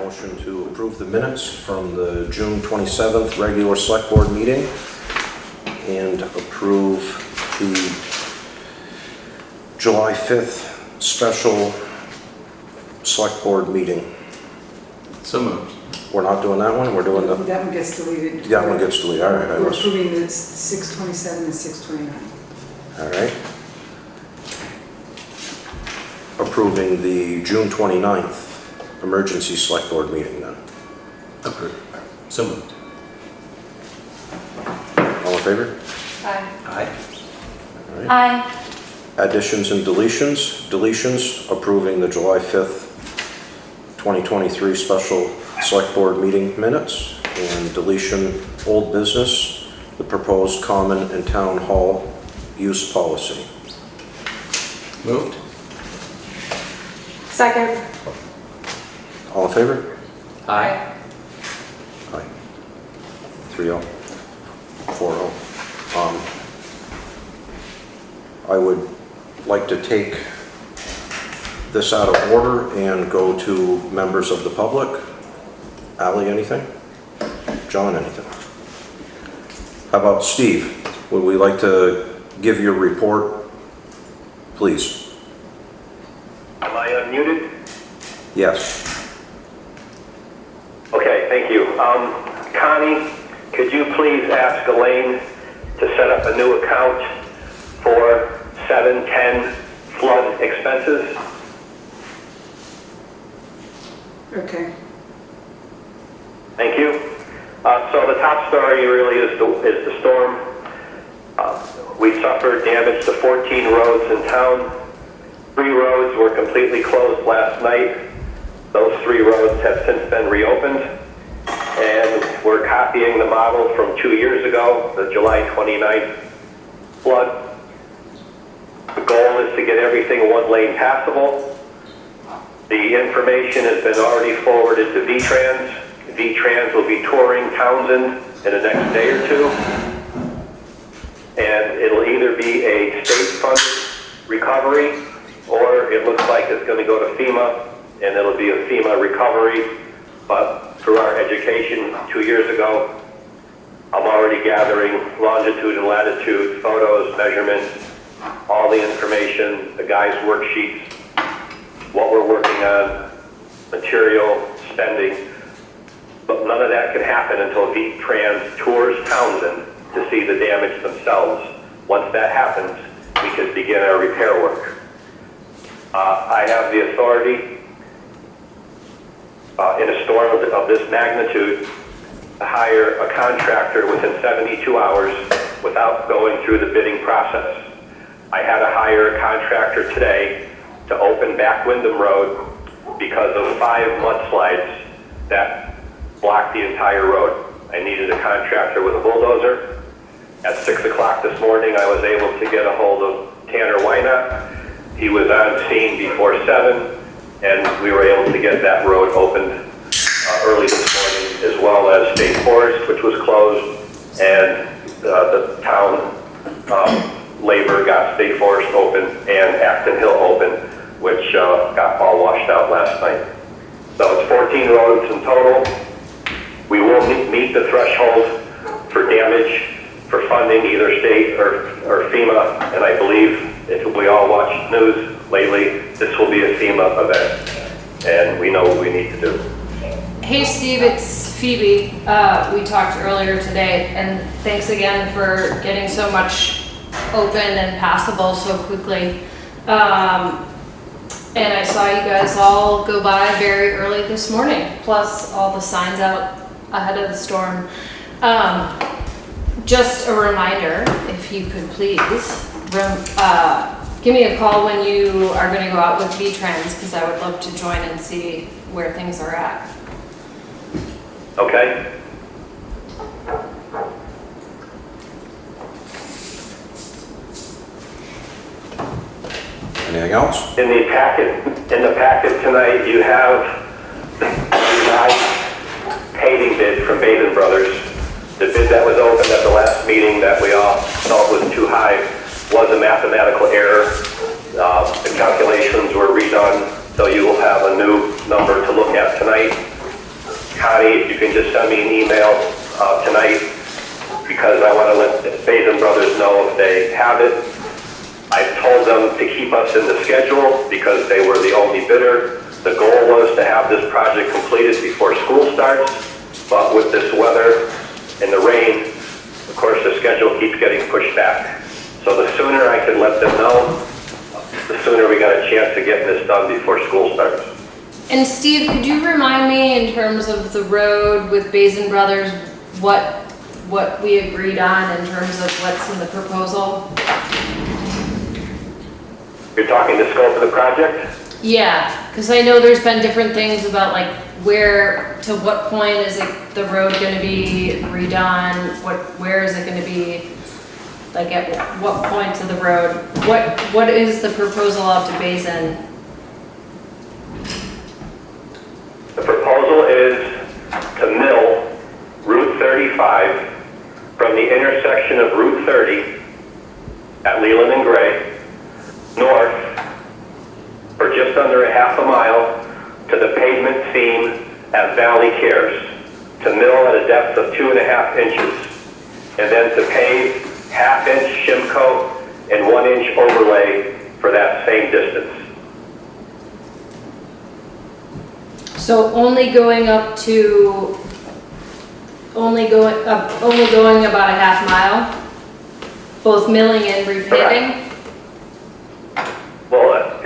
motion to approve the minutes from the June 27th regular select board meeting and approve the July 5th special select board meeting. So moved. We're not doing that one, we're doing the... That one gets deleted. That one gets deleted, all right. We're approving the 627 and 629. All right. Approving the June 29th emergency select board meeting then. Approved. So moved. All in favor? Aye. Aye. All right. Aye. Additions and deletions. Deletions, approving the July 5th, 2023 special select board meeting minutes. And deletion, old business, the proposed common and town hall use policy. Moved. Second. All in favor? Aye. Aye. 3-0. 4-0. I would like to take this out of order and go to members of the public. Ally, anything? John, anything? How about Steve? Would we like to give your report, please? Am I unmuted? Yes. Okay, thank you. Connie, could you please ask Elaine to set up a new account for 710 flood expenses? Okay. Thank you. So the top story really is the storm. We suffered damage to 14 roads in town. 3 roads were completely closed last night. Those 3 roads have since been reopened. And we're copying the model from 2 years ago, the July 29th flood. The goal is to get everything 1 lane passable. The information has been already forwarded to V-Trans. V-Trans will be touring Townshend in the next day or 2. And it'll either be a state-funded recovery, or it looks like it's going to go to FEMA, and it'll be a FEMA recovery. But through our education 2 years ago, I'm already gathering longitude and latitude, photos, measurements, all the information, the guys' worksheets, what we're working on, material, spending. But none of that can happen until V-Trans tours Townshend to see the damage themselves. Once that happens, we can begin our repair work. I have the authority in a storm of this magnitude to hire a contractor within 72 hours without going through the bidding process. I had to hire a contractor today to open Back Windham Road because of 5 mudslides that blocked the entire road. I needed a contractor with a bulldozer. At 6 o'clock this morning, I was able to get a hold of Tanner Wynot. He was on scene before 7, and we were able to get that road opened early this morning, as well as State Forest, which was closed, and the town labor got State Forest open and Acton Hill open, which got all washed out last night. So it's 14 roads in total. We will meet the threshold for damage for funding, either state or FEMA, and I believe if we all watch news lately, this will be a FEMA event, and we know what we need to do. Hey Steve, it's Phoebe. We talked earlier today, and thanks again for getting so much open and passable so quickly. And I saw you guys all go by very early this morning, plus all the signs out ahead of the storm. Just a reminder, if you could please, give me a call when you are going to go out with V-Trans, because I would love to join and see where things are at. Okay. Anything else? In the packet tonight, you have the revised paving bid from Bazin Brothers. The bid that was opened at the last meeting that we all felt was too high was a mathematical error. The calculations were redone, so you will have a new number to look at tonight. Connie, if you can just send me an email tonight, because I want to let the Bazin Brothers know if they have it. I told them to keep us in the schedule because they were the only bidder. The goal was to have this project completed before school starts, but with this weather and the rain, of course, the schedule keeps getting pushed back. So the sooner I can let them know, the sooner we got a chance of getting this done before school starts. And Steve, could you remind me in terms of the road with Bazin Brothers, what we agreed on in terms of what's in the proposal? You're talking the scope of the project? Yeah, because I know there's been different things about like where, to what point is the road gonna be redone? Where is it gonna be? Like at what points of the road? What is the proposal out to Bazin? The proposal is to mill Route 35 from the intersection of Route 30 at Leland and Gray north for just under a half a mile to the pavement seam at Valley Cares, to mill at a depth of 2.5 inches, and then to pave 1/2 inch shim coat and 1 inch overlay for that same distance. So only going about a half mile, both milling and repaving? Well,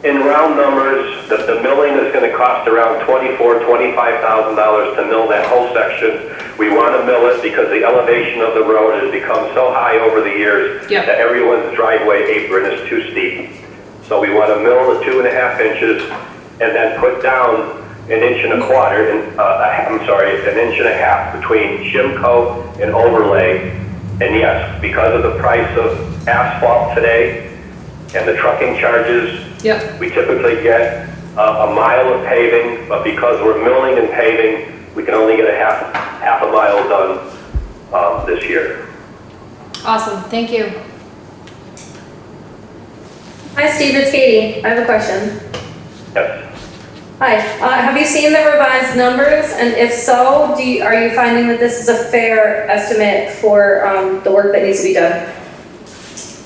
in round numbers, the milling is going to cost around $25,000 to mill that whole section. We want to mill it because the elevation of the road has become so high over the years Yep. that everyone's driveway apron is too steep. So we want to mill the 2.5 inches and then put down 1.25 inches, an inch and a half between shim coat and overlay. And yes, because of the price of asphalt today and the trucking charges, Yep. we typically get a mile of paving, but because we're milling and paving, we can only get a half a mile done this year. Awesome, thank you. Hi Steve, it's Katie. I have a question. Yes. Hi, have you seen the revised numbers? And if so, are you finding that this is a fair estimate for the work that needs to be done?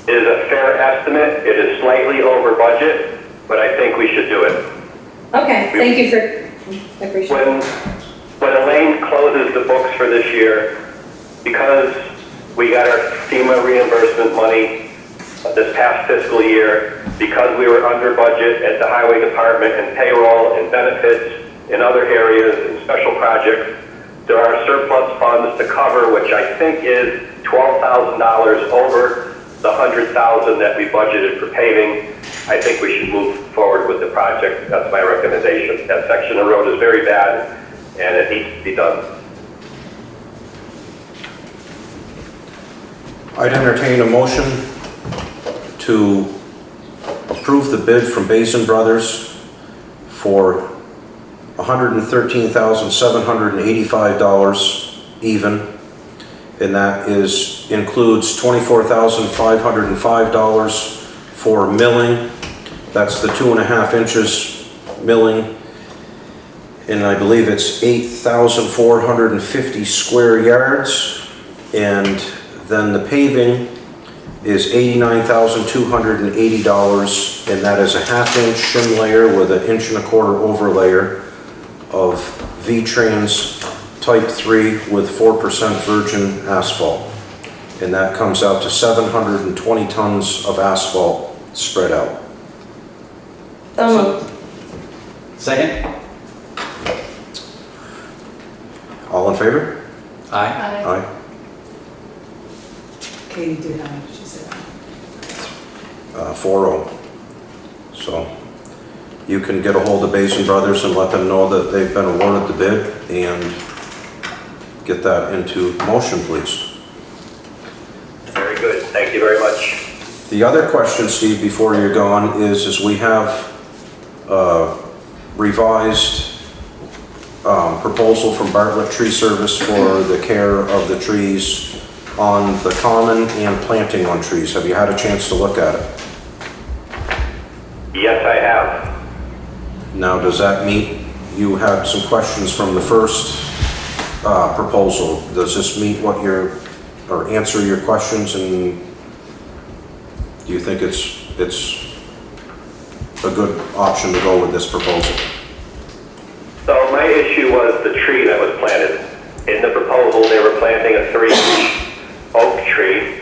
It is a fair estimate. It is slightly over budget, but I think we should do it. Okay, thank you I appreciate it. When Elaine closes the books for this year, because we got our FEMA reimbursement money this past fiscal year, because we were under budget at the highway department and payroll and benefits in other areas and special projects, there are surplus funds to cover, which I think is $12,000 over the $100,000 that we budgeted for paving. I think we should move forward with the project. That's my recommendation. That section of road is very bad and it needs to be done. I'd entertain a motion to approve the bid from Bazin Brothers for $113,785 even, and that includes $24,505 for milling. That's the 2.5 inches milling, and I believe it's 8,450 square yards, and then the paving is $89,280, and that is a 1/2 inch shim layer with an 1.25 inch overlayer of V-Trans Type 3 with 4% virgin asphalt. And that comes out to 720 tons of asphalt spread out. Second? All in favor? Aye. Aye. Katie did, she said. 4-0. So you can get a hold of Bazin Brothers and let them know that they've been awarded the bid and get that into motion, please. Very good. Thank you very much. The other question, Steve, before you're gone, is we have revised proposal from Bartlett Tree Service for the care of the trees on the common and planting on trees. Have you had a chance to look at it? Yes, I have. Now, does that meet you had some questions from the first proposal. Does this meet what or answer your questions, and do you think it's a good option to go with this proposal? So my issue was the tree that was planted. In the proposal, they were planting a 3-inch oak tree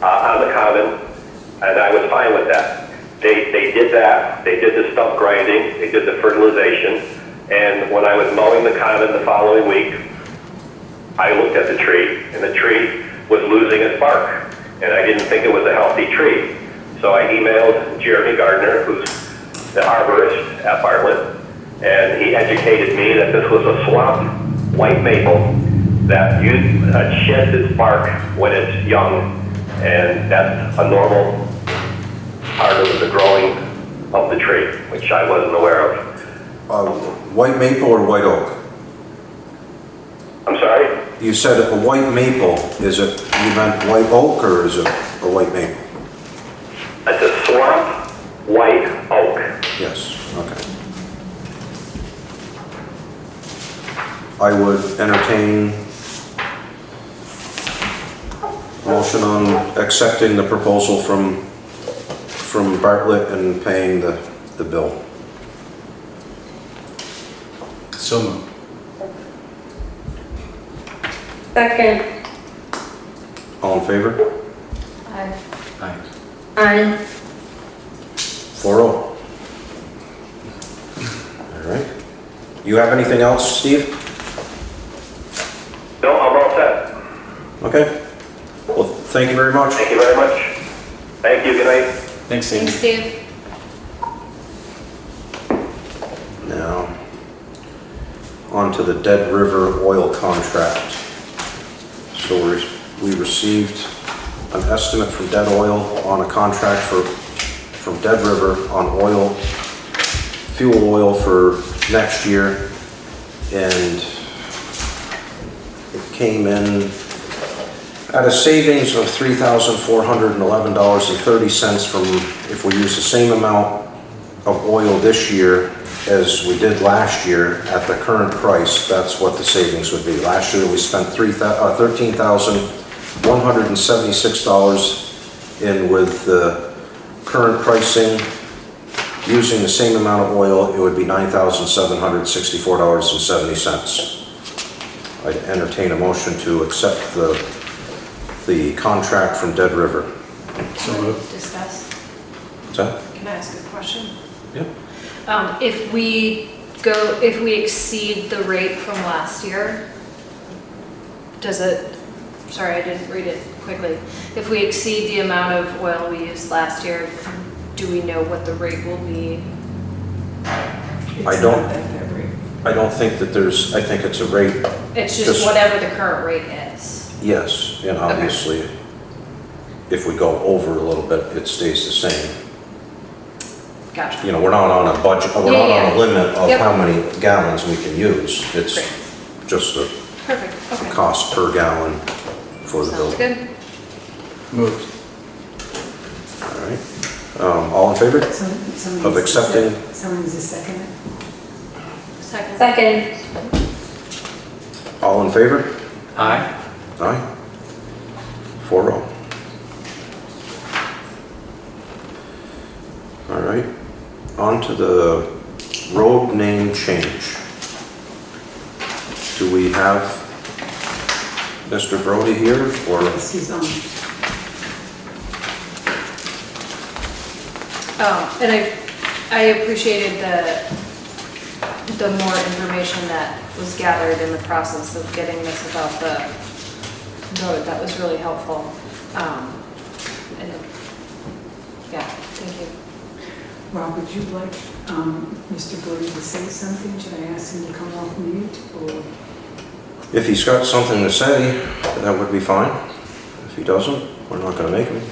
on the common, and I was fine with that. They did that. They did the stump grinding. They did the fertilization. And when I was mowing the common the following week, I looked at the tree, and the tree was losing its bark, and I didn't think it was a healthy tree. So I emailed Jeremy Gardner, who's the arborist at Bartlett, and he educated me that this was a swamp white maple that sheds its bark when it's young, and that's a normal part of the growing of the tree, which I wasn't aware of. White maple or white oak? I'm sorry? You said a white maple. Is it, you meant white oak, or is it a white maple? It's a swamp white oak. Yes, okay. I would entertain a motion on accepting the proposal from Bartlett and paying the bill. So moved. Second. All in favor? Aye. Aye. Aye. 4-0. All right. You have anything else, Steve? No, I'm all set. Okay. Well, thank you very much. Thank you very much. Thank you. Good night. Thanks, Steve. Thanks, Steve. Now, on to the Dead River oil contract. So we received an estimate from Dead Oil on a contract from Dead River on fuel oil for next year, and it came in at a savings of $3,411.30 from, if we use the same amount of oil this year as we did last year at the current price. That's what the savings would be. Last year we spent $13,176, and with the current pricing, using the same amount of oil, it would be $9,764.70. I'd entertain a motion to accept the contract from Dead River. So moved. Discuss. What's that? Can I ask a question? Yeah. If we exceed the rate from last year, does it, sorry, I didn't read it quickly. If we exceed the amount of oil we used last year, do we know what the rate will be? I don't think that I think it's a rate. It's just whatever the current rate is. Yes, and obviously, if we go over a little bit, it stays the same. Gotcha. You know, we're not on a budget, we're not on a limit of how many gallons we can use. It's Great. just a Perfect, okay. cost per gallon for the bill. Sounds good. Moved. All right. All in favor of accepting? Someone needs a second. Second. Second. All in favor? Aye. Aye. 4-0. All right. On to the road name change. Do we have Mr. Brody here, or? Yes, he's on. And I appreciated the more information that was gathered in the process of getting this about the road. That was really helpful. And yeah, thank you. Rob, would you like Mr. Brody to say something? Should I ask him to come off mute, or? If he's got something to say, that would be fine. If he doesn't, we're not going to make him.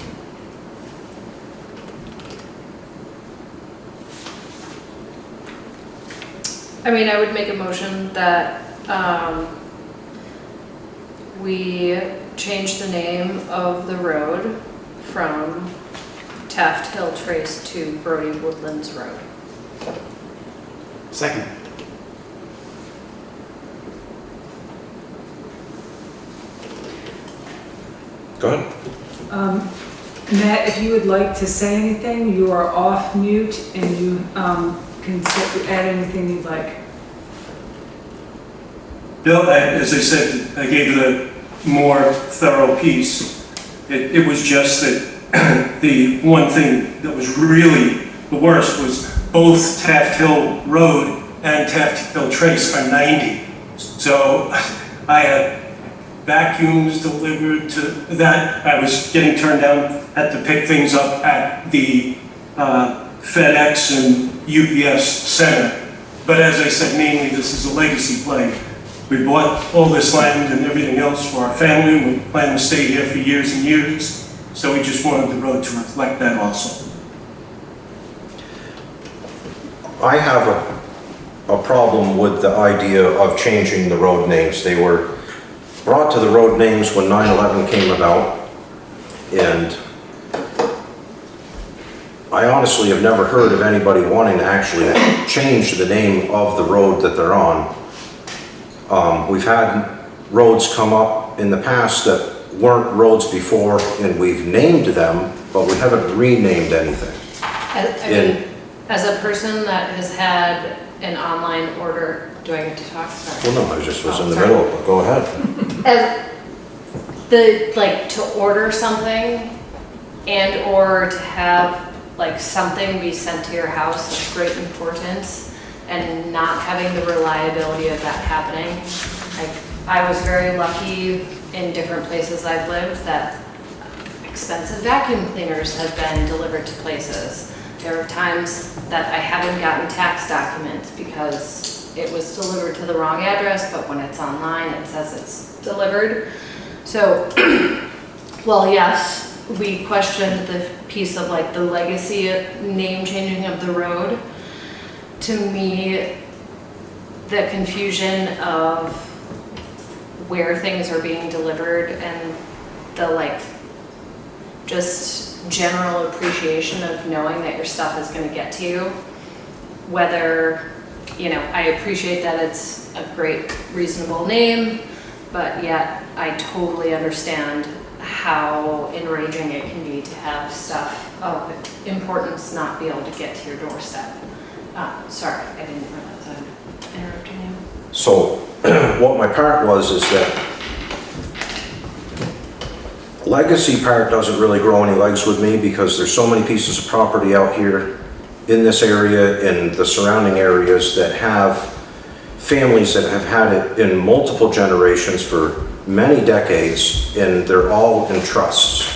I mean, I would make a motion that we change the name of the road from Taft Hill Trace to Brody Woodlands Road. Second. Go ahead. Matt, if you would like to say anything, you are off mute and you can add anything you'd like. Bill, as I said, I gave the more thorough piece. It was just that the one thing that was really the worst was both Taft Hill Road and Taft Hill Trace are 90. So I had vacuums delivered to that. I was getting turned down, had to pick things up at the FedEx and UPS center. But as I said, mainly this is a legacy play. We bought all this land and everything else for our family, and we plan to stay here for years and years. So we just wanted the road to reflect that also. I have a problem with the idea of changing the road names. They were brought to the road names when 9/11 came about, and I honestly have never heard of anybody wanting to actually change the name of the road that they're on. We've had roads come up in the past that weren't roads before, and we've named them, but we haven't renamed anything. I mean, as a person that has had an online order, do I get to talk? Sorry. Well, no, I just was in the sorry. middle, but go ahead. As to order something and or to have like something be sent to your house of great importance and not having the reliability of that happening. Like, I was very lucky in different places I've lived that expensive vacuum cleaners have been delivered to places. There are times that I haven't gotten tax documents because it was delivered to the wrong address, but when it's online, it says it's delivered. So, well, yes, we questioned the piece of like the legacy name changing of the road. To me, the confusion of where things are being delivered and the like just general appreciation of knowing that your stuff is going to get to you, whether, you know, I appreciate that it's a great reasonable name, but yet I totally understand how enraging it can be to have stuff of importance not be able to get to your doorstep. Sorry, I didn't realize I'm interrupting you. So what my part was is that legacy part doesn't really grow any legs with me because there's so many pieces of property out here in this area and the surrounding areas that have families that have had it in multiple generations for many decades, and they're all in trusts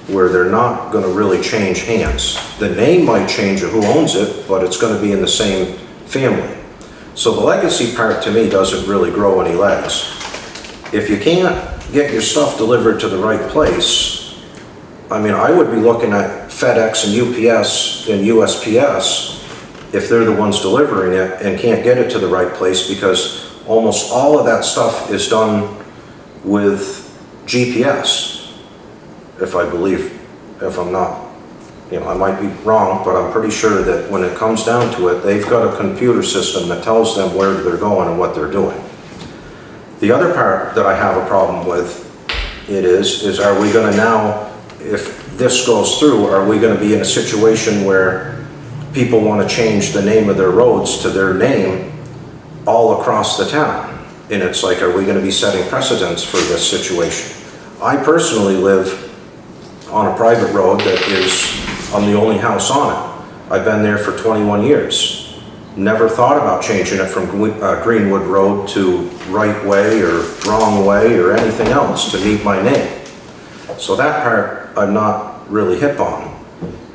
where they're not going to really change hands. The name might change of who owns it, but it's going to be in the same family. So the legacy part to me doesn't really grow any legs. If you can't get your stuff delivered to the right place, I mean, I would be looking at FedEx and UPS and USPS if they're the ones delivering it and can't get it to the right place, because almost all of that stuff is done with GPS, if I'm not, you know, I might be wrong, but I'm pretty sure that when it comes down to it, they've got a computer system that tells them where they're going and what they're doing. The other part that I have a problem with is are we going to now, if this goes through, are we going to be in a situation where people want to change the name of their roads to their name all across the town? And it's like, are we going to be setting precedents for this situation? I personally live on a private road that I'm the only house on it. I've been there for 21 years. Never thought about changing it from Greenwood Road to Right Way or Wrong Way or anything else to meet my name. So that part I'm not really hip on.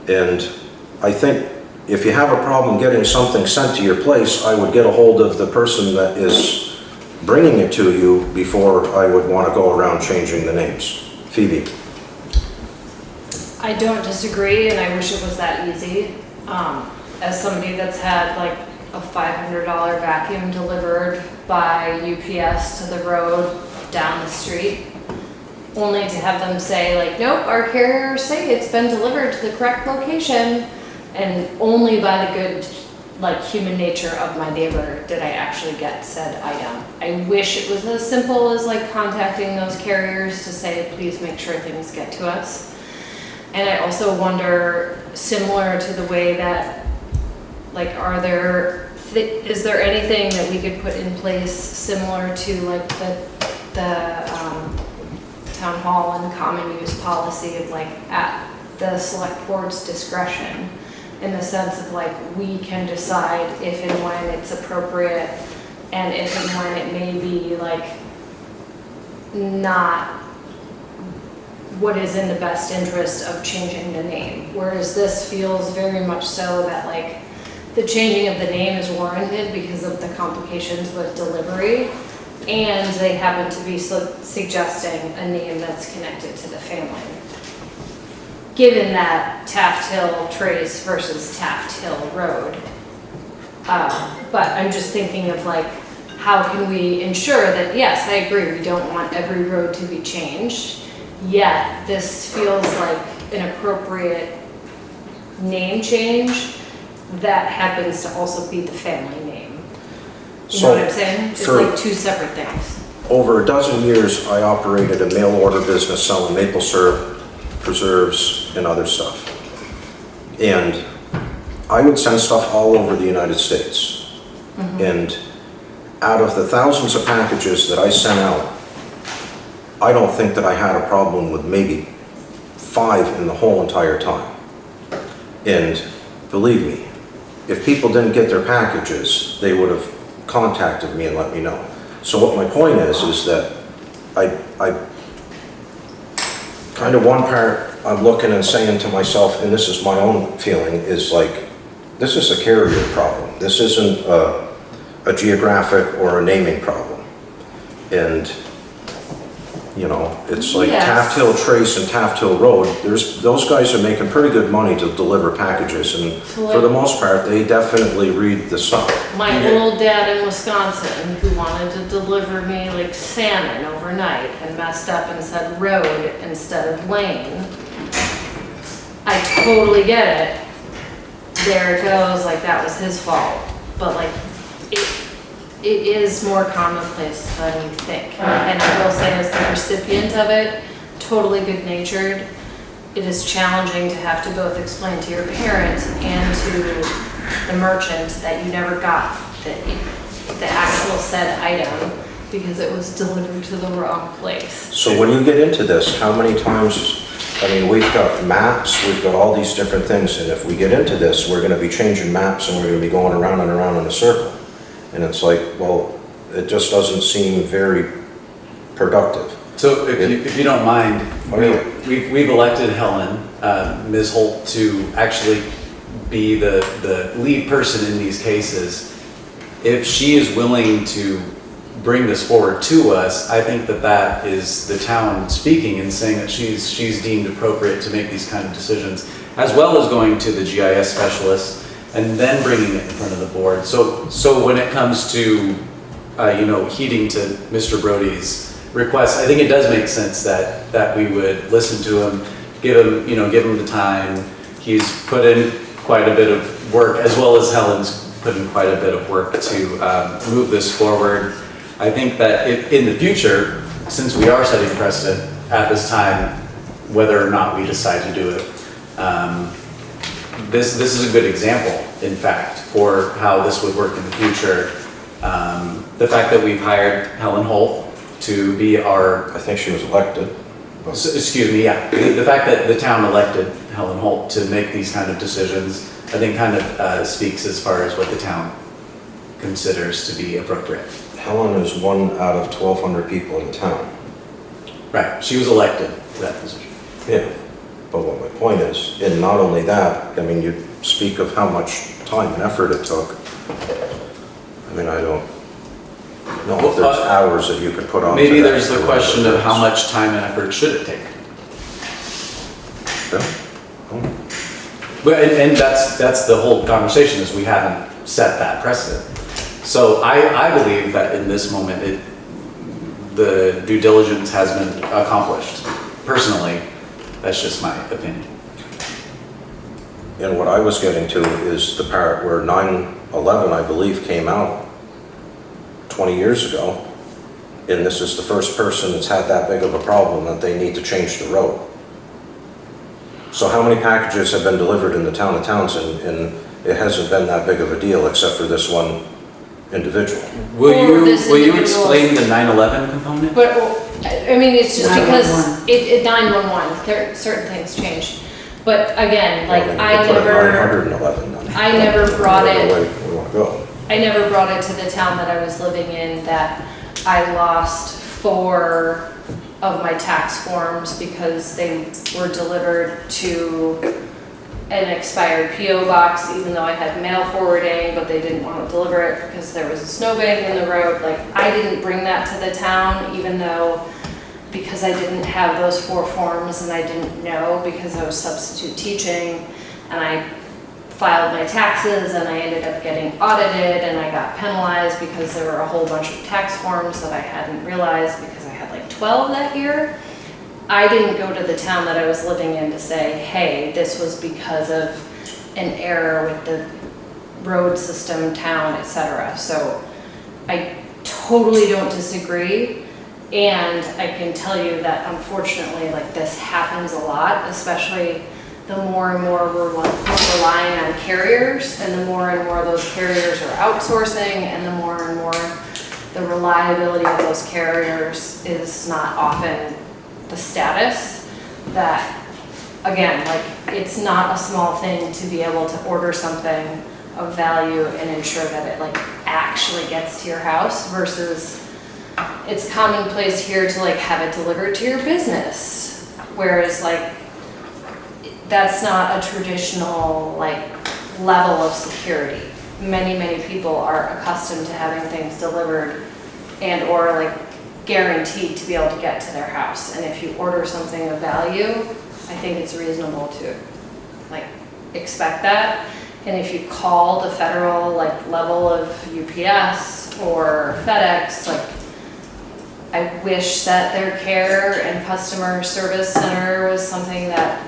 And I think if you have a problem getting something sent to your place, I would get a hold of the person that is bringing it to you before I would want to go around changing the names. Phoebe. I don't disagree, and I wish it was that easy. As somebody that's had like a $500 vacuum delivered by UPS to the road down the street, only to have them say like, nope, our carriers say it's been delivered to the correct location, and only by the good like human nature of my neighbor, did I actually get said item? I wish it was as simple as like contacting those carriers to say, please make sure things get to us. And I also wonder, similar to the way that, like, is there anything that we could put in place similar to like the town hall and common use policy of like at the select board's discretion, in the sense of like, we can decide if and when it's appropriate and if and when it may be like not what is in the best interest of changing the name. Whereas this feels very much so that like the changing of the name is warranted because of the complications with delivery, and they happen to be suggesting a name that's connected to the family. Given that Taft Hill Trace versus Taft Hill Road. But I'm just thinking of like, how can we ensure that, yes, I agree, we don't want every road to be changed, yet this feels like an appropriate name change that happens to also be the family name. You know what I'm saying? It's like two separate things. Over a dozen years, I operated a mail order business selling maple syrup, preserves, and other stuff. And I would send stuff all over the United States. Mm-hmm. And out of the thousands of packages that I sent out, I don't think that I had a problem with maybe 5 in the whole entire time. And believe me, if people didn't get their packages, they would have contacted me and let me know. So what my point is that I kind of one part I'm looking and saying to myself, and this is my own feeling, is like, this is a carrier problem. This isn't a geographic or a naming problem. And, you know, it's like yes. Taft Hill Trace and Taft Hill Road, those guys are making pretty good money to deliver packages, and for the most part, they definitely read the stuff. My old dad in Wisconsin, who wanted to deliver me like salmon overnight and messed up and said road instead of lane. I totally get it. There it goes, like that was his fault. But like, it is more commonplace than you think. And I will say, as the recipient of it, totally good-natured, it is challenging to have to both explain to your parent and to the merchant that you never got the actual said item because it was delivered to the wrong place. So when you get into this, how many times, I mean, we've got maps, we've got all these different things, and if we get into this, we're gonna be changing maps and we're gonna be going around and around in a circle. And it's like, well, it just doesn't seem very productive. So if you don't mind, we've elected Helen, Ms. Holt, to actually be the lead person in these cases. If she is willing to bring this forward to us, I think that is the town speaking and saying that she's deemed appropriate to make these kind of decisions, as well as going to the GIS specialist and then bringing it in front of the board. So when it comes to, heeding to Mr. Brody's request, I think it does make sense that we would listen to him, give him the time. He's put in quite a bit of work, as well as Helen's put in quite a bit of work to move this forward. I think that in the future, since we are setting precedent at this time, whether or not we decide to do it, this is a good example, in fact, for how this would work in the future. The fact that we've hired Helen Holt to be our... I think she was elected. Excuse me, yeah. The fact that the town elected Helen Holt to make these kind of decisions, I think kind of speaks as far as what the town considers to be appropriate. Helen is 1 out of 1,200 people in the town. Right, she was elected to that position. Yeah, but what my point is, and not only that, I mean, you speak of how much time and effort it took. I mean, I don't know if there's hours that you could put on. Maybe there's the question of how much time and effort should it take? Yeah. But and that's the whole conversation, is we haven't set that precedent. So I believe that in this moment, the due diligence has been accomplished. Personally, that's just my opinion. And what I was getting to is the part where 9 11, I believe, came out 20 years ago. And this is the first person that's had that big of a problem that they need to change the road. So how many packages have been delivered in the town of Townsend, and it hasn't been that big of a deal except for this one individual? Will Or this you individual- explain the 9/11 component? But, I mean, it's just because 911. it 911, there, certain things change. But again, like, Well, I they put it never, 911 then. I never brought Whatever it- way we wanna go. I never brought it to the town that I was living in that I lost 4 of my tax forms because they were delivered to an expired PO box, even though I had mail forwarding, but they didn't want to deliver it because there was a snowbank in the road. Like, I didn't bring that to the town, even though, because I didn't have those 4 forms and I didn't know because I was substitute teaching, and I filed my taxes and I ended up getting audited and I got penalized because there were a whole bunch of tax forms that I hadn't realized because I had like 12 that year. I didn't go to the town that I was living in to say, hey, this was because of an error with the road system, town, etc. So I totally don't disagree. And I can tell you that unfortunately, like, this happens a lot, especially the more and more we're relying on carriers, and the more and more those carriers are outsourcing, and the more and more the reliability of those carriers is not often the status. That, again, like, it's not a small thing to be able to order something of value and ensure that it, like, actually gets to your house, versus it's commonplace here to, like, have it delivered to your business. Whereas, like, that's not a traditional, like, level of security. Many people are accustomed to having things delivered and or, like, guaranteed to be able to get to their house. And if you order something of value, I think it's reasonable to, like, expect that. And if you call the federal, like, level of UPS or FedEx, like, I wish that their care and customer service center was something that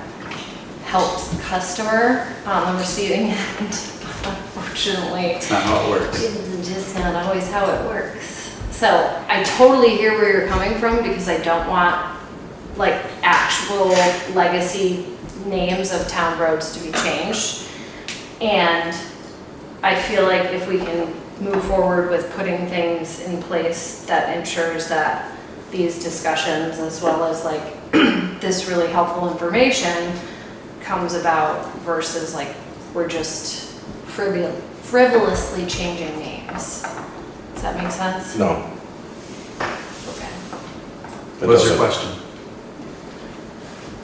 helps the customer on the receiving end. Unfortunately, It's not how it works. it's just not always how it works. So I totally hear where you're coming from, because I don't want, like, actual legacy names of town roads to be changed. And I feel like if we can move forward with putting things in place that ensures that these discussions, as well as, like, this really helpful information comes about, versus, like, we're just frivolously changing names. Does that make sense? No. Okay. it What's your doesn't. question?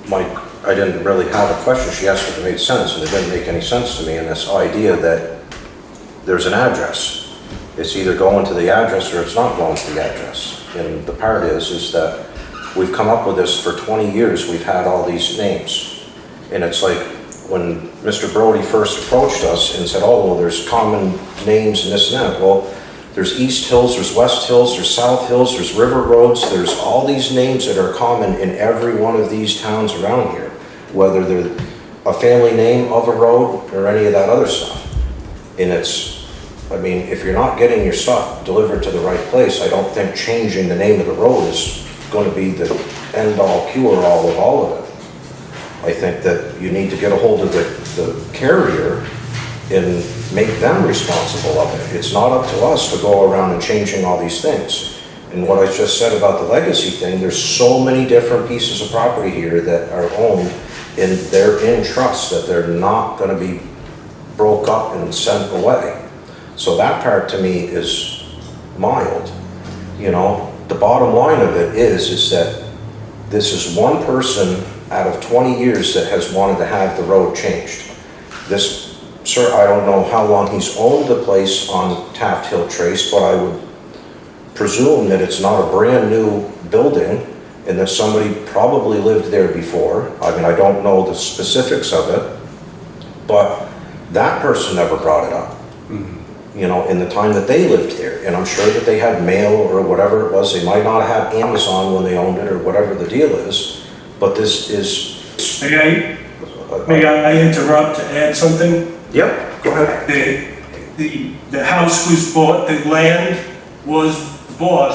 Mike, I didn't really have a question. She asked if it made sense, and it didn't make any sense to me. And this idea that there's an address, it's either going to the address or it's not going to the address. And the part is that we've come up with this for 20 years. We've had all these names. And it's like when Mr. Brody first approached us and said, oh, well, there's common names and this and that. Well, there's East Hills, there's West Hills, there's South Hills, there's River Roads. There's all these names that are common in every one of these towns around here, whether they're a family name of a road or any of that other stuff. And it's, I mean, if you're not getting your stuff delivered to the right place, I don't think changing the name of the road is going to be the end-all, cure-all of all of it. I think that you need to get a hold of the carrier and make them responsible of it. It's not up to us to go around and changing all these things. And what I just said about the legacy thing, there's so many different pieces of property here that are owned and they're in trust, that they're not going to be broke up and sent away. So that part to me is mild. You know, the bottom line of it is that this is one person out of 20 years that has wanted to have the road changed. This, sir, I don't know how long he's owned the place on Taft Hill Trace, but I would presume that it's not a brand new building and that somebody probably lived there before. I mean, I don't know the specifics of it, but that person never brought it up. You know, in the time that they lived there. And I'm sure that they had mail or whatever it was. They might not have had Amazon when they owned it or whatever the deal is. But this is... May I interrupt to add something? Yep, go ahead. the house was bought, the land was bought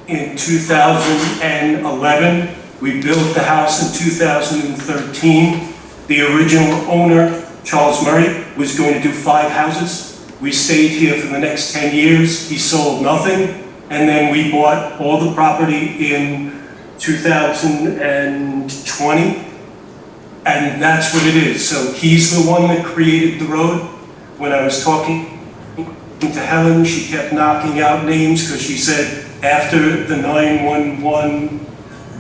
in 2011. We built the house in 2013. The original owner, Charles Murray, was going to do 5 houses. We stayed here for the next 10 years. He sold nothing. And then we bought all the property in 2020. And that's what it is. So he's the one that created the road. When I was talking to Helen, she kept knocking out names because she said after the 911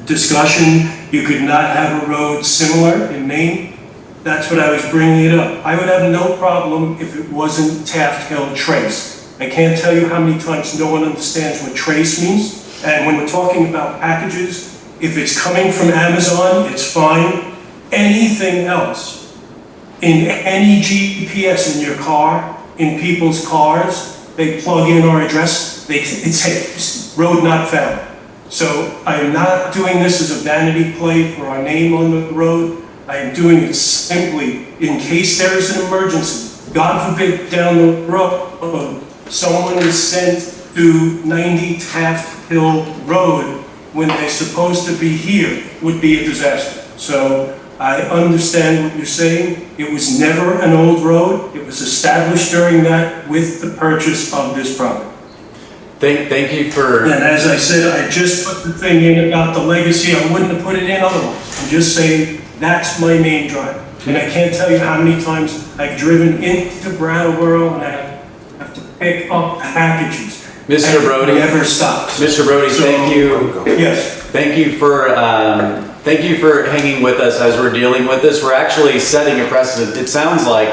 discussion, you could not have a road similar in name. That's what I was bringing it up. I would have no problem if it wasn't Taft Hill Trace. I can't tell you how many times no one understands what trace means. And when we're talking about packages, if it's coming from Amazon, it's fine. Anything else, in any GPS in your car, in people's cars, they plug in our address, it's road not found. So I am not doing this as a vanity play for our name on the road. I am doing it simply in case there is an emergency. God forbid down the road, someone is sent to 90 Taft Hill Road when they're supposed to be here, would be a disaster. So I understand what you're saying. It was never an old road. It was established during that with the purchase of this property. Thank you for... And as I said, I just put the thing in about the legacy. I wouldn't have put it in otherwise. I'm just saying that's my main drive. And I can't tell you how many times I've driven into Brattleboro and I have to pick up packages. Mr. Brody. It never stops. Mr. Brody, So, thank you. Yes. Thank you for hanging with us as we're dealing with this. We're actually setting a precedent. It sounds like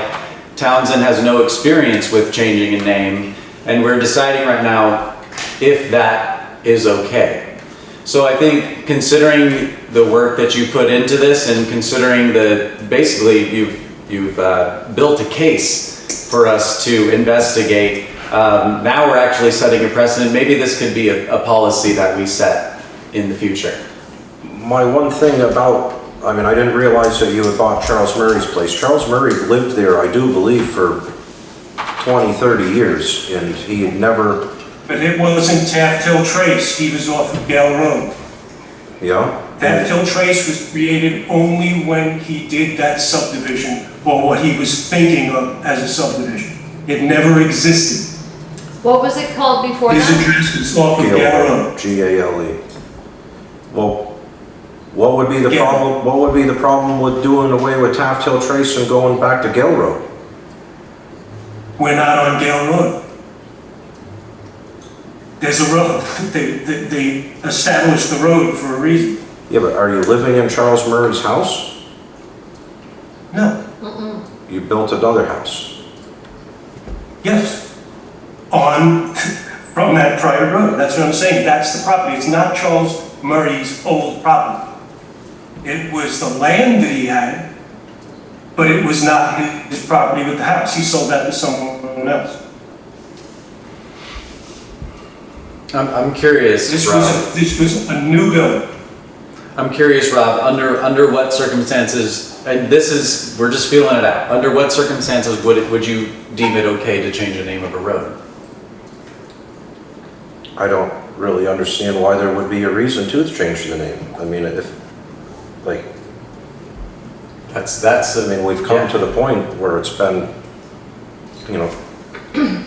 Townshend has no experience with changing a name, and we're deciding right now if that is okay. So I think considering the work that you put into this and considering that basically you've built a case for us to investigate, now we're actually setting a precedent. Maybe this could be a policy that we set in the future. My one thing about, I mean, I didn't realize that you had bought Charles Murray's place. Charles Murray lived there, I do believe, for 20, 30 years, and he had never... But it wasn't Taft Hill Trace. He was off of Gale Road. Yeah? Taft Hill Trace was created only when he did that subdivision, or what he was thinking of as a subdivision. It never existed. What was it called before His that? address was off of Gale Road. G-A-L-E. Well, what would be the Yeah. problem? What would be the problem with doing away with Taft Hill Trace and going back to Gale Road? We're not on Gale Road. There's a road. They established the road for a reason. Yeah, but are you living in Charles Murray's house? No. You built another house. Yes. From that prior road. That's what I'm saying. That's the property. It's not Charles Murray's old property. It was the land that he had, but it was not his property with the house. He sold that to someone else. I'm curious, Rob. This was a new build. I'm curious, Rob, under what circumstances, and we're just feeling it out, under what circumstances would you deem it okay to change the name of a road? I don't really understand why there would be a reason to change the name. I mean, I mean, we've come to the point where it's been,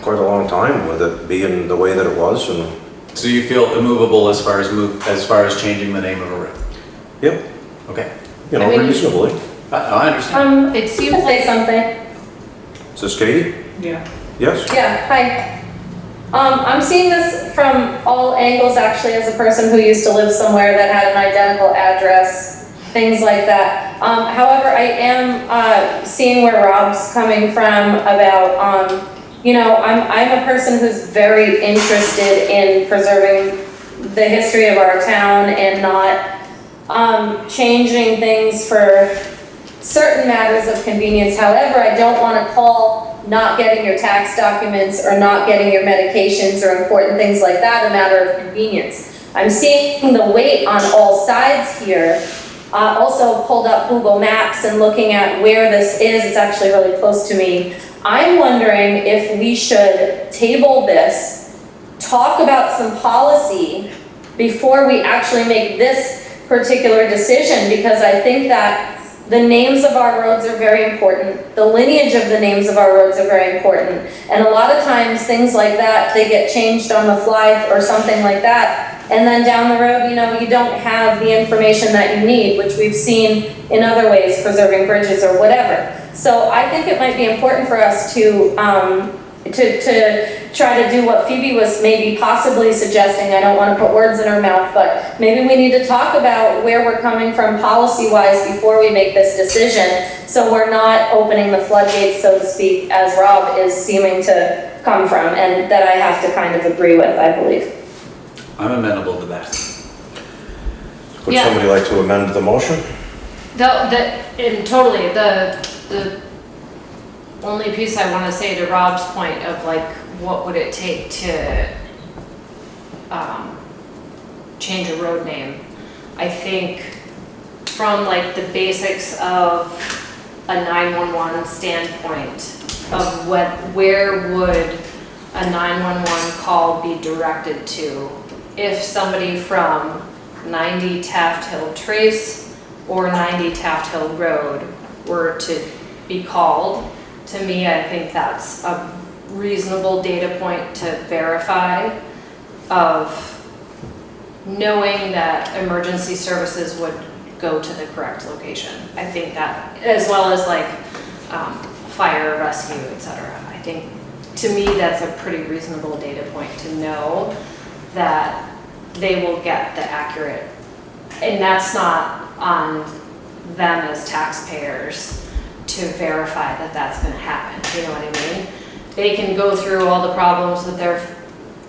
quite a long time with it being the way that it was, and... So you feel immovable as far as changing the name of a road? Yep. Okay. I mean, reasonably. I understand. It seems Can I say like, something? Is this Katie? Yeah. Yes? Yeah, hi. I'm seeing this from all angles, actually, as a person who used to live somewhere that had an identical address, things like that. However, I am seeing where Rob's coming from about, I'm a person who's very interested in preserving the history of our town and not changing things for certain matters of convenience. However, I don't want to call not getting your tax documents or not getting your medications or important things like that a matter of convenience. I'm seeing the weight on all sides here. Also pulled up Google Maps and looking at where this is. It's actually really close to me. I'm wondering if we should table this, talk about some policy before we actually make this particular decision, because I think that the names of our roads are very important. The lineage of the names of our roads are very important. And a lot of times, things like that, they get changed on the fly or something like that. And then down the road, you don't have the information that you need, which we've seen in other ways, preserving bridges or whatever. So I think it might be important for us to try to do what Phoebe was maybe possibly suggesting. I don't want to put words in her mouth, but maybe we need to talk about where we're coming from policy-wise before we make this decision, so we're not opening the floodgates, so to speak, as Rob is seeming to come from, and that I have to kind of agree with, I believe. I'm amenable to that. Would Yeah. somebody like to amend the motion? Totally, the only piece I want to say to Rob's point of like, what would it take to change a road name? I think from like the basics of a 911 standpoint of where would a 911 call be directed to if somebody from 90 Taft Hill Trace or 90 Taft Hill Road were to be called. To me, I think that's a reasonable data point to verify of knowing that emergency services would go to the correct location. I think that, as well as like fire, rescue, etc. I think, to me, that's a pretty reasonable data point to know that they will get the accurate, and that's not on them as taxpayers to verify that that's going to happen. You know what I mean? They can go through all the problems with their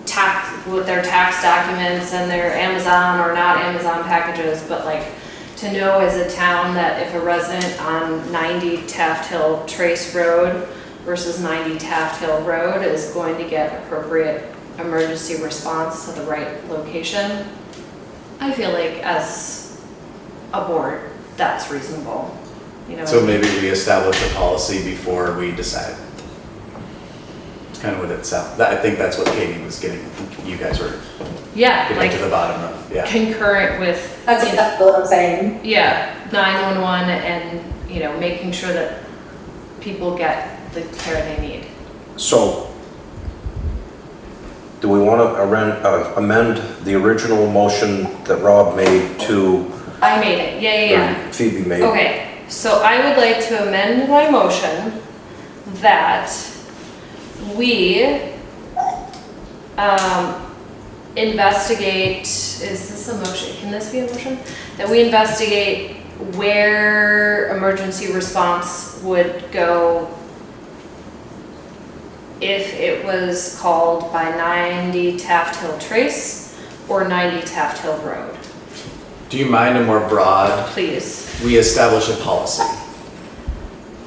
tax documents and their Amazon or not Amazon packages, but like to know as a town that if a resident on 90 Taft Hill Trace Road versus 90 Taft Hill Road is going to get appropriate emergency response to the right location, I feel like as a board, that's reasonable. You know, So maybe we establish a policy before we decide. It's kind of what it sounds. I think that's what Katie was getting. You guys were yeah, getting like to the bottom of. Yeah. concurrent with That's exactly what I'm saying. yeah, 911 and making sure that people get the care they need. So, do we want to amend the original motion that Rob made to, I made it. Yeah. or Phoebe made? Okay, so I would like to amend my motion that we investigate, is this a motion? Can this be a motion? That we investigate where emergency response would go if it was called by 90 Taft Hill Trace or 90 Taft Hill Road. Do you mind a more broad? Please. We establish a policy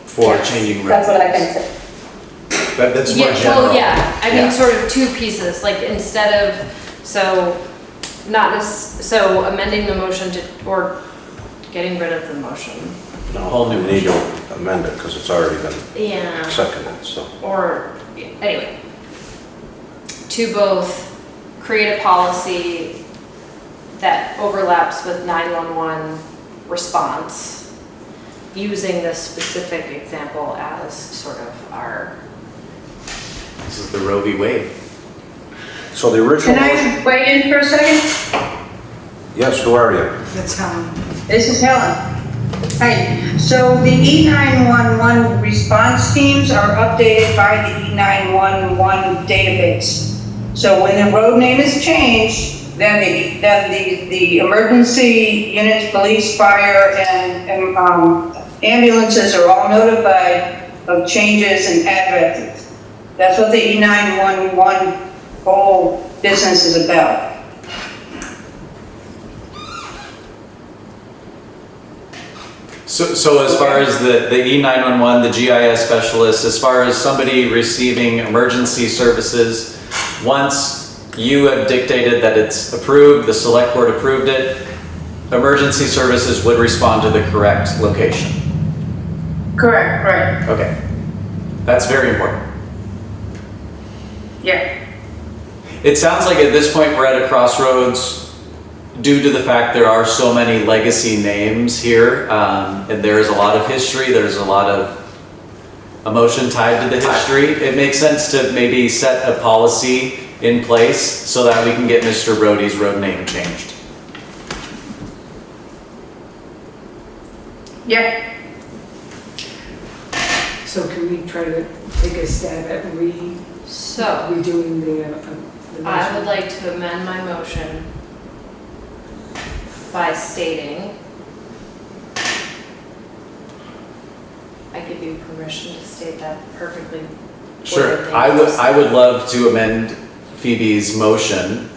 for Yes, changing road that's what I names. think too. That's more Yeah, general. well, yeah, I mean, Yeah. sort of two pieces, like instead of, so amending the motion to, or getting rid of the motion. No, Whole new we need to amend it because it's already been Yeah. seconded, so. Or, anyway, to both create a policy that overlaps with 911 response, using this specific example as sort of our, This is the Roe v. Wade. So the original Can motion, I weigh in for a second? yes, who are you? That's Helen. This is Helen. Hi, so the E911 response teams are updated by the E911 database. So when the road name is changed, then the emergency units, police, fire, and ambulances are all notified of changes in addresses. That's what the E911 whole business is about. So as far as the E911, the GIS specialist, as far as somebody receiving emergency services, once you have dictated that it's approved, the select board approved it, emergency services would respond to the correct location. Correct, right. Okay. That's very important. Yeah. It sounds like at this point we're at a crossroads due to the fact there are so many legacy names here, and there's a lot of history, there's a lot of emotion tied to the history. It makes sense to maybe set a policy in place so that we can get Mr. Brody's road name changed. Yeah. So can we try to take a stab at So, redoing the I motion? would like to amend my motion by stating, I give you permission to state that perfectly. Sure, worded thing. I would love to amend Phoebe's motion.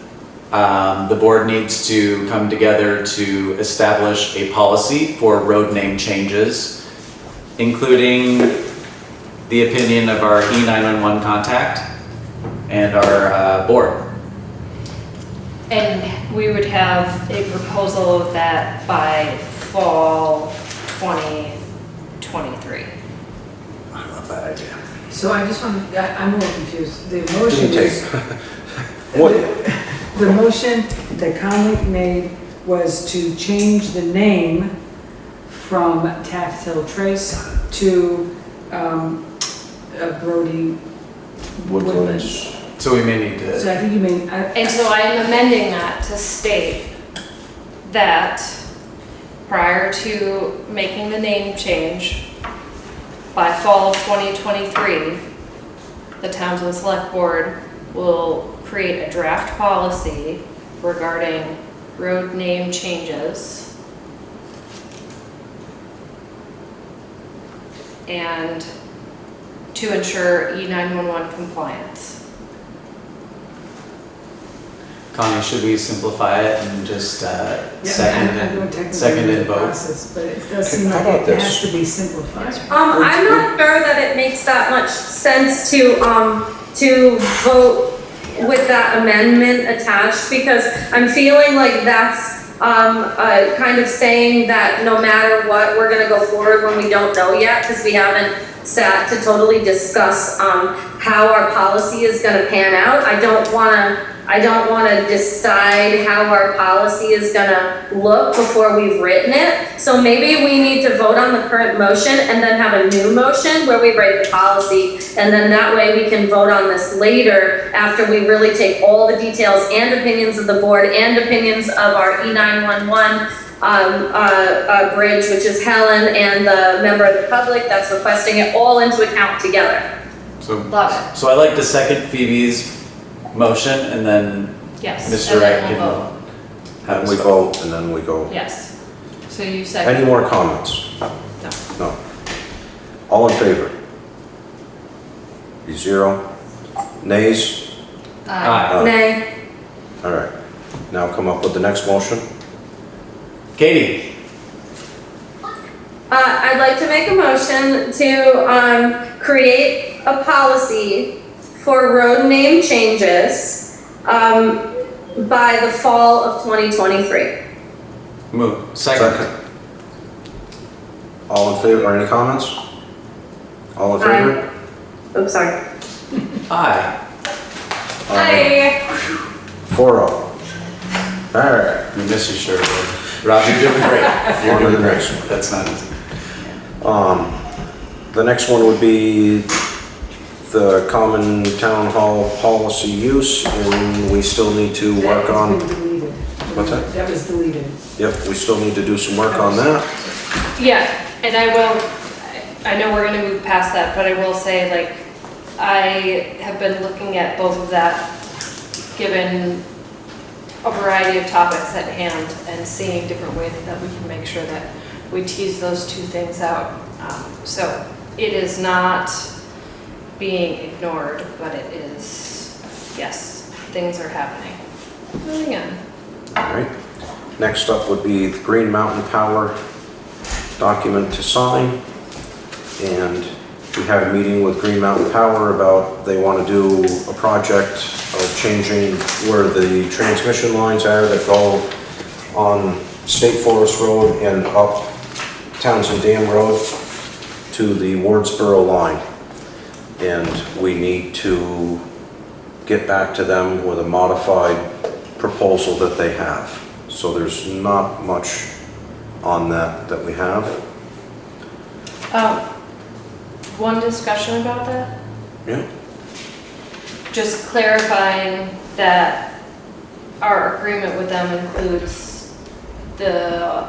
The board needs to come together to establish a policy for road name changes, including the opinion of our E911 contact and our board. And we would have a proposal of that by fall 2023. I love that idea. So I just want to, I'm a little confused. The motion Didn't is, What, the motion that Conley made was to change the name from Taft Hill Trace to Brody Woodlands, So we may need So to, I think you mean, And so I am amending that to state that prior to making the name change, by fall of 2023, the Townshend Select Board will create a draft policy regarding road name changes and to ensure E911 compliance. Connie, should we simplify it and just I know second technically and the vote? process, but it does seem How like about it this? has to be simplified. I'm not sure that it makes that much sense to vote with that amendment attached, because I'm feeling like that's, kind of saying that no matter what, we're gonna go forward when we don't know yet, because we haven't sat to totally discuss, how our policy is gonna pan out. I don't wanna decide how our policy is gonna look before we've written it. So maybe we need to vote on the current motion and then have a new motion where we write the policy. And then that way we can vote on this later after we really take all the details and opinions of the board and opinions of our E911 bridge, which is Helen, and the member of the public that's requesting it, all into account together. So, Love it. so I like to second Phoebe's motion and then Yes. Mr. and Wright then can we'll vote. have and a we vote. vote, and then we go. Yes. So you second? Any more comments? No. No. All in favor? 0. Nays? Aye. Nay. All right. Now come up with the next motion. Katie, I'd like to make a motion to create a policy for road name changes by the fall of 2023. move. Second. All in favor, or any comments? All in favor? Oops, sorry. Aye. 4-0. All right. We miss you, sure. Rob, you're doing great. You're On to doing the great. next one. That's not easy. The next one would be the common town hall policy use, and we still need to work on. That has been deleted. What's that? That was deleted. Yep, we still need to do some work on that. Yeah, and I know we're gonna move past that, but I will say, like, I have been looking at both of that, given a variety of topics at hand, and seeing different ways that we can make sure that we tease those two things out. So it is not being ignored, but it is, yes, things are happening. Moving on. All right. Next up would be the Green Mountain Power document to sign. And we had a meeting with Green Mountain Power about they want to do a project of changing where the transmission lines are that go on State Forest Road and up Townsend Dam Road to the Wardsboro line. and we need to get back to them with a modified proposal that they have. So there's not much on that we have. One discussion about that, Yeah. just clarifying that our agreement with them includes the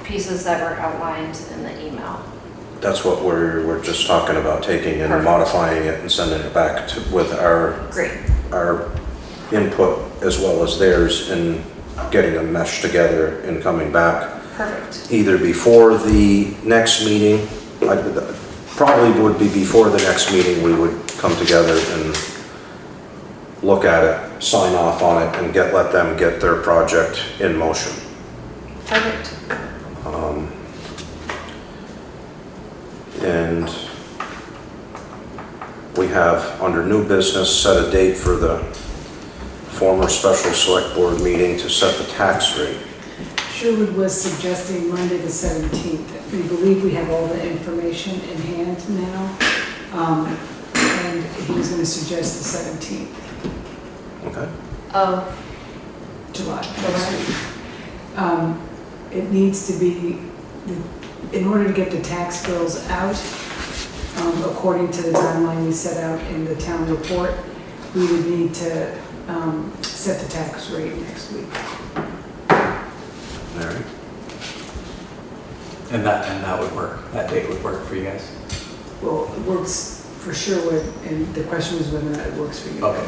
pieces that were outlined in the email. That's what we're just talking about, taking and Perfect. modifying it and sending it back to, with our Great. input as well as theirs, and getting them meshed together and coming back Perfect. either before the next meeting. Probably would be before the next meeting, we would come together and look at it, sign off on it, and let them get their project in motion. Perfect. And we have, under new business, set a date for the former Special Select Board meeting to set the tax rate. Sherwood was suggesting Monday the 17th. We believe we have all the information in hand now, and he was going to suggest the 17th, Okay? Oh, July. It needs to be, in order to get the tax bills out, according to the timeline we set out in the town report, we would need to set the tax rate next week. All right. And that would work, that date would work for you guys? Well, it works for Sherwood, and the question was whether or not it works for you. Okay.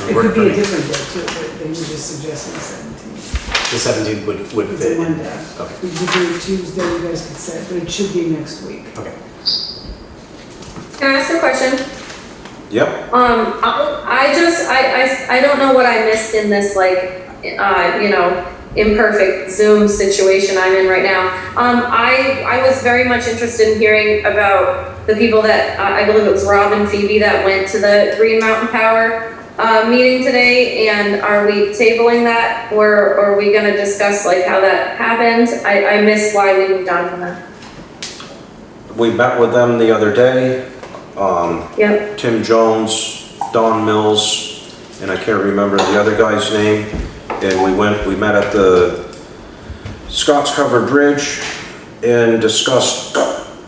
It would could work be a for me. different day too, but they were just suggesting the 17th. The 17th would It's fit a in. Monday. Okay, We could do it Tuesday, you guys could set, but it should be next week. okay. Can I ask a question? Yep. I don't know what I missed in this, like, imperfect Zoom situation I'm in right now. I was very much interested in hearing about the people that, I believe it was Rob and Phoebe that went to the Green Mountain Power meeting today, and are we tabling that, or are we gonna discuss like how that happened? I missed why we moved on from that. We met with them the other day. Yep. Tim Jones, Don Mills, and I can't remember the other guy's name. And we met at the Scott's Covered Bridge and discussed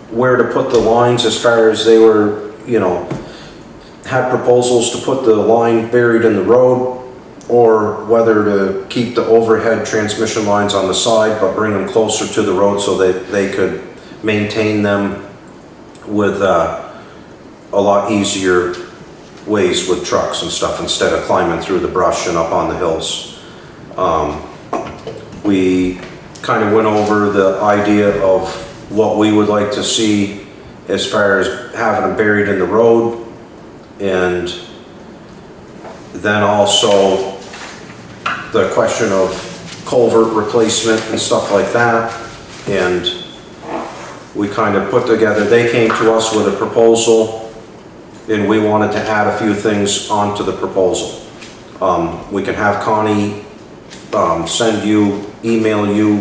where to put the lines as far as they were, had proposals to put the line buried in the road, or whether to keep the overhead transmission lines on the side but bring them closer to the road so that they could maintain them with a lot easier ways with trucks and stuff instead of climbing through the brush and up on the hills. We kind of went over the idea of what we would like to see as far as having them buried in the road, and then also the question of culvert replacement and stuff like that. And we kind of put together, they came to us with a proposal, and we wanted to add a few things onto the proposal. We can have Connie email you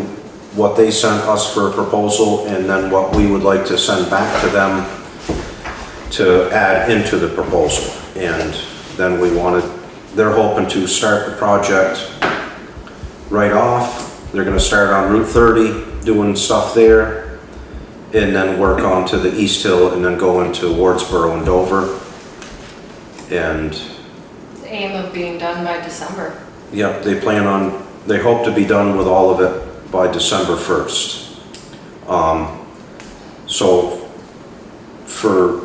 what they sent us for a proposal, and then what we would like to send back to them to add into the proposal. And then they're hoping to start the project right off. They're gonna start on Route 30, doing stuff there, and then work on to the East Hill, and then go into Wardsboro and Dover. And the aim of being done by December. yeah, they hope to be done with all of it by December 1st. So for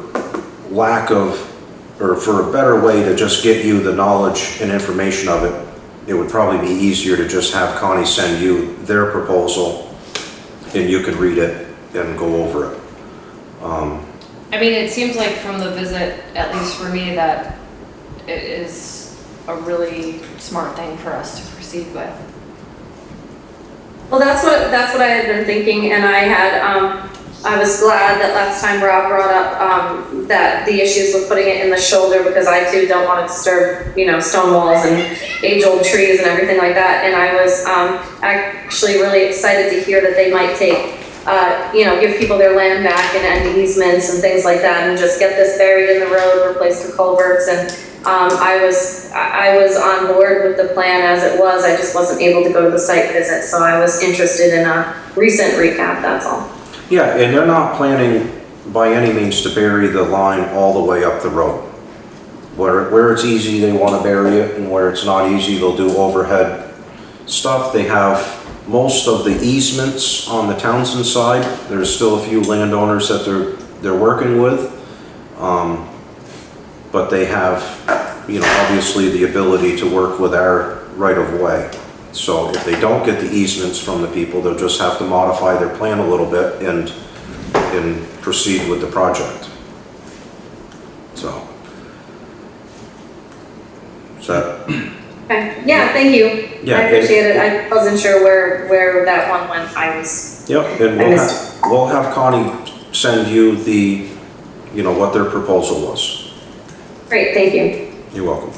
a better way to just get you the knowledge and information of it, it would probably be easier to just have Connie send you their proposal, and you could read it and go over it. I mean, it seems like from the visit, at least for me, that it is a really smart thing for us to proceed with. Well, that's what I had been thinking, and I was glad that last time Rob brought up that the issues with putting it in the shoulder, because I too don't want to disturb, stone walls and age-old trees and everything like that. And I was actually really excited to hear that they might take give people their land back and end easements and things like that, and just get this buried in the road, replace the culverts, and I was on board with the plan as it was. I just wasn't able to go to the site visit, so I was interested in a recent recap, that's all. Yeah, and they're not planning by any means to bury the line all the way up the road. Where it's easy, they want to bury it, and where it's not easy, they'll do overhead stuff. They have most of the easements on the Townshend side. There's still a few landowners that they're working with. But they have, obviously the ability to work with our right-of-way. So if they don't get the easements from the people, they'll just have to modify their plan a little bit and proceed with the project. So. Is that? Okay, yeah, thank you. Yeah, I appreciate it. I wasn't sure where that one went. Yep, and we'll have Connie send you what their proposal was. Great, thank you. You're welcome.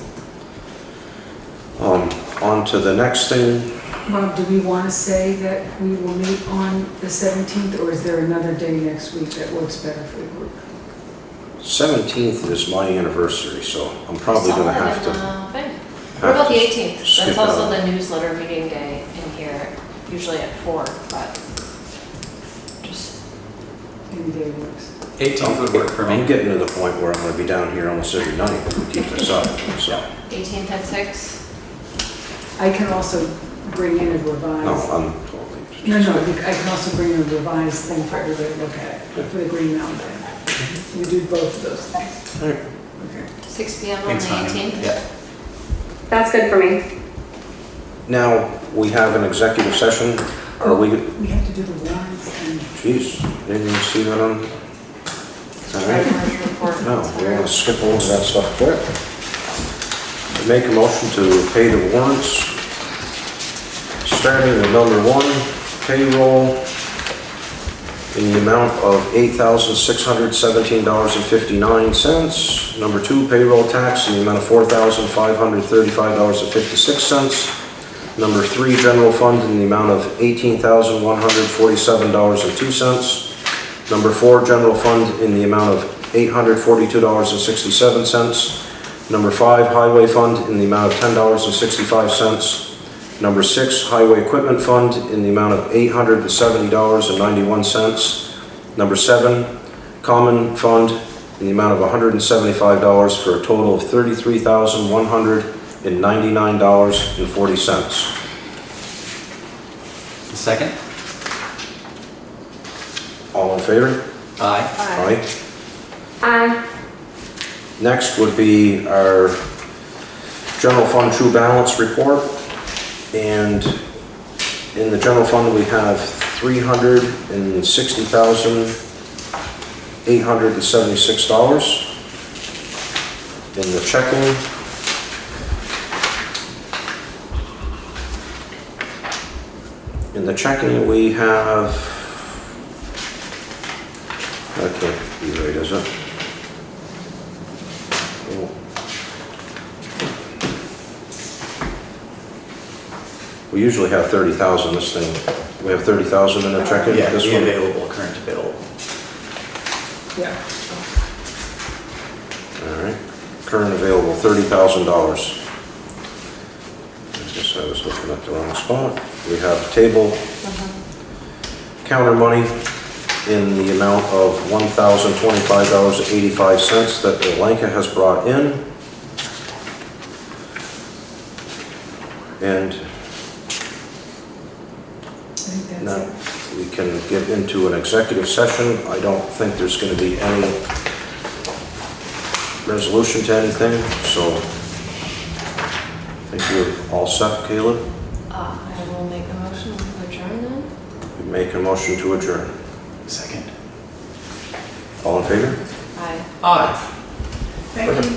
On to the next thing. Rob, do we want to say that we will meet on the 17th, or is there another day next week that works better for the group? 17th is my anniversary, so I'm probably going to have to. What about the 18th? skip That's also out. the newsletter meeting day in here, usually at 4, but just, Any day works. 18th would work for I'm me. getting to the point where I'm going to be down here almost every night if we keep this up, so. 18th at 6. I can also bring in a No, revised. I'm totally. No, I can also bring a revised thing for everybody to look at, for the Green Mountain Day. We do both of those things. All right. Okay. 6 p.m. on the Thanks, Connie. 18th. Yeah. That's good for me. Now, we have an executive session. Are we, We have to do the warrants and. geez, didn't even see that on. All right. Treasurer's report. No, we're going to skip over that stuff quick. I make a motion to pay the warrants. Starting with number 1, payroll in the amount of $8,617.59. Number 2, payroll tax in the amount of $4,535.56. Number 3, general fund in the amount of $18,147.02. Number 4, general fund in the amount of $842.67. Number 5, highway fund in the amount of $10.65. Number 6, highway equipment fund in the amount of $870.91. Number 7, common fund in the amount of $175 for a total of $33,199.40. Second? All in favor? Aye. Aye. Aye. Next would be our general fund true balance report. And in the general fund, we have $360,876. In the checking, we have, that can't be right, is it? Oh. We usually have 30,000 this thing. We have 30,000 in the checking? Yeah, This the one? available, current available. Yeah. All right, current available, $30,000. I guess I was looking at the wrong spot. We have table counter money in the amount of $1,025.85 that Alanka has brought in. And I think that's now it. we can get into an executive session. I don't think there's going to be any resolution to anything, so I think you're all set, Caleb. I will make a motion to adjourn then. We make a motion to adjourn. Second. All in favor? Aye. Aye. Thank you.